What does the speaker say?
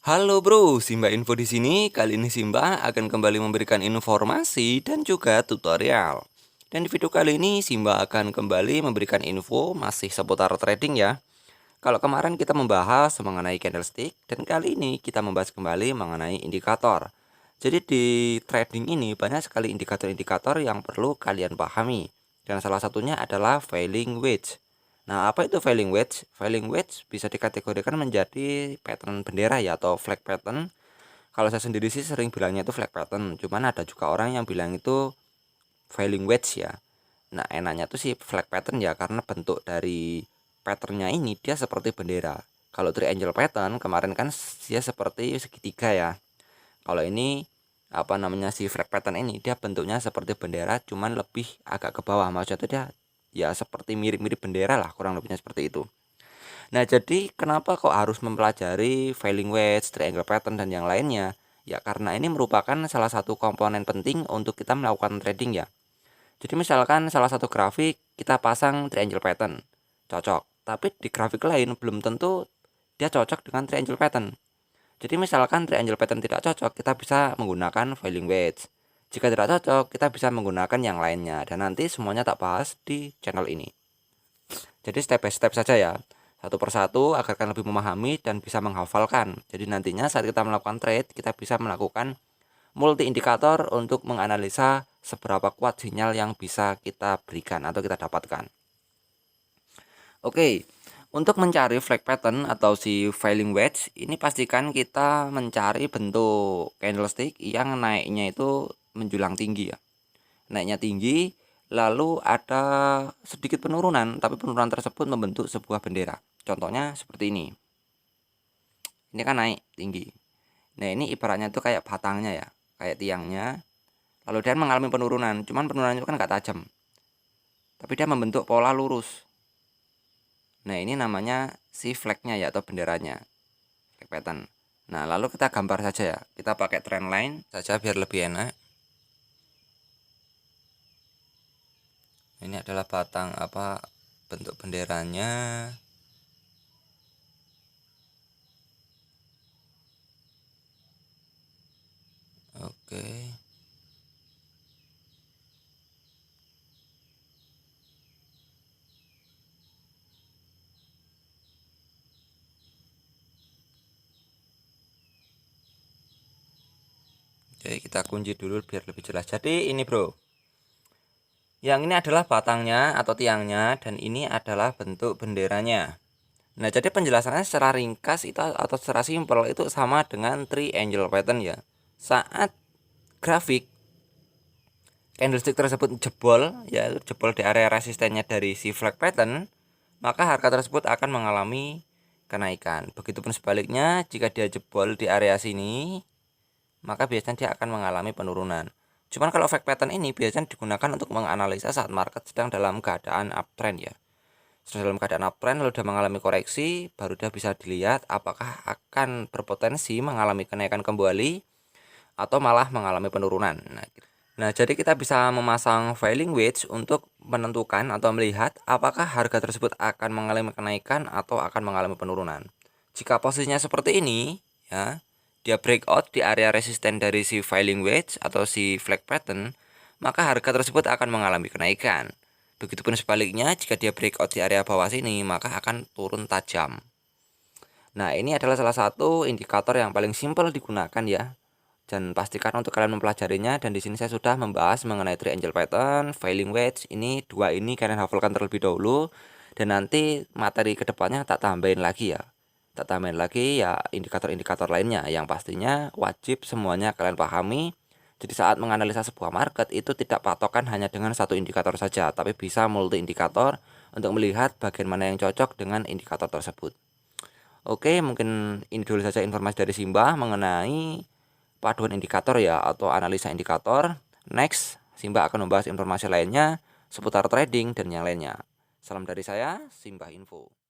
Halo bro, Simba Info di sini. Kali ini Simba akan kembali memberikan informasi dan juga tutorial. Dan di video kali ini Simba akan kembali memberikan info masih seputar trading ya. Kalau kemarin kita membahas mengenai candlestick dan kali ini kita membahas kembali mengenai indikator. Jadi di trading ini banyak sekali indikator-indikator yang perlu kalian pahami. Dan salah satunya adalah falling wedge. Nah, apa itu falling wedge? Falling wedge bisa dikategorikan menjadi pattern bendera ya atau flag pattern. Kalau saya sendiri sih sering bilangnya itu flag pattern, cuman ada juga orang yang bilang itu falling wedge ya. Nah, enaknya tuh sih flag pattern ya karena bentuk dari patternnya ini dia seperti bendera. Kalau triangle pattern kemarin kan dia seperti segitiga ya. Kalau ini apa namanya si flag pattern ini dia bentuknya seperti bendera cuman lebih agak ke bawah, maksudnya dia ya seperti mirip-mirip bendera lah, kurang lebihnya seperti itu. Nah, jadi kenapa kok harus mempelajari falling wedge, triangle pattern dan yang lainnya? Ya karena ini merupakan salah satu komponen penting untuk kita melakukan trading ya. Jadi misalkan salah satu grafik kita pasang triangle pattern, cocok. Tapi di grafik lain belum tentu dia cocok dengan triangle pattern. Jadi misalkan triangle pattern tidak cocok, kita bisa menggunakan falling wedge. Jika tidak cocok, kita bisa menggunakan yang lainnya. Dan nanti semuanya tak bahas di channel ini. Jadi step by step saja ya, satu persatu agar kalian lebih memahami dan bisa menghafalkan. Jadi nantinya saat kita melakukan trade, kita bisa melakukan multi indikator untuk menganalisa seberapa kuat sinyal yang bisa kita berikan atau kita dapatkan. Oke, untuk mencari flag pattern atau si falling wedge, ini pastikan kita mencari bentuk candlestick yang naiknya itu menjulang tinggi ya. Naiknya tinggi, lalu ada sedikit penurunan, tapi penurunan tersebut membentuk sebuah bendera. Contohnya seperti ini. Ini kan naik tinggi. Nah, ini ibaratnya itu kayak batangnya ya, kayak tiangnya. Lalu dia mengalami penurunan, cuman penurunan itu kan nggak tajam. Tapi dia membentuk pola lurus. Nah, ini namanya si flagnya ya atau benderanya. Flag pattern. Nah, lalu kita gambar saja ya. Kita pakai trend line saja biar lebih enak. Ini adalah batang apa bentuk benderanya. Oke. Oke, kita kunci dulu biar lebih jelas. Jadi ini bro, yang ini adalah batangnya atau tiangnya dan ini adalah bentuk benderanya. Nah, jadi penjelasannya secara ringkas itu atau secara simpel itu sama dengan triangle pattern ya. Saat grafik candlestick tersebut jebol ya, jebol di area resistennya dari si flag pattern, maka harga tersebut akan mengalami kenaikan. Begitupun sebaliknya, jika dia jebol di area sini, maka biasanya dia akan mengalami penurunan. Cuman kalau flag pattern ini biasanya digunakan untuk menganalisa saat market sedang dalam keadaan uptrend ya. Sedang dalam keadaan uptrend lalu dia mengalami koreksi, baru dia bisa dilihat apakah akan berpotensi mengalami kenaikan kembali atau malah mengalami penurunan. Nah, jadi kita bisa memasang falling wedge untuk menentukan atau melihat apakah harga tersebut akan mengalami kenaikan atau akan mengalami penurunan. Jika posisinya seperti ini, ya, dia breakout di area resisten dari si falling wedge atau si flag pattern, maka harga tersebut akan mengalami kenaikan. Begitupun sebaliknya, jika dia breakout di area bawah sini, maka akan turun tajam. Nah, ini adalah salah satu indikator yang paling simpel digunakan ya. Dan pastikan untuk kalian mempelajarinya, dan di sini saya sudah membahas mengenai triangle pattern, falling wedge. Ini dua ini kalian hafalkan terlebih dahulu dan nanti materi kedepannya tak tambahin lagi ya. Tak tambahin lagi ya indikator-indikator lainnya yang pastinya wajib semuanya kalian pahami. Jadi saat menganalisa sebuah market itu tidak patokan hanya dengan satu indikator saja, tapi bisa multi indikator untuk melihat bagian mana yang cocok dengan indikator tersebut. Oke, mungkin ini dulu saja informasi dari Simba mengenai paduan indikator ya atau analisa indikator. Next, Simba akan membahas informasi lainnya seputar trading dan yang lainnya. Salam dari saya, Simba Info.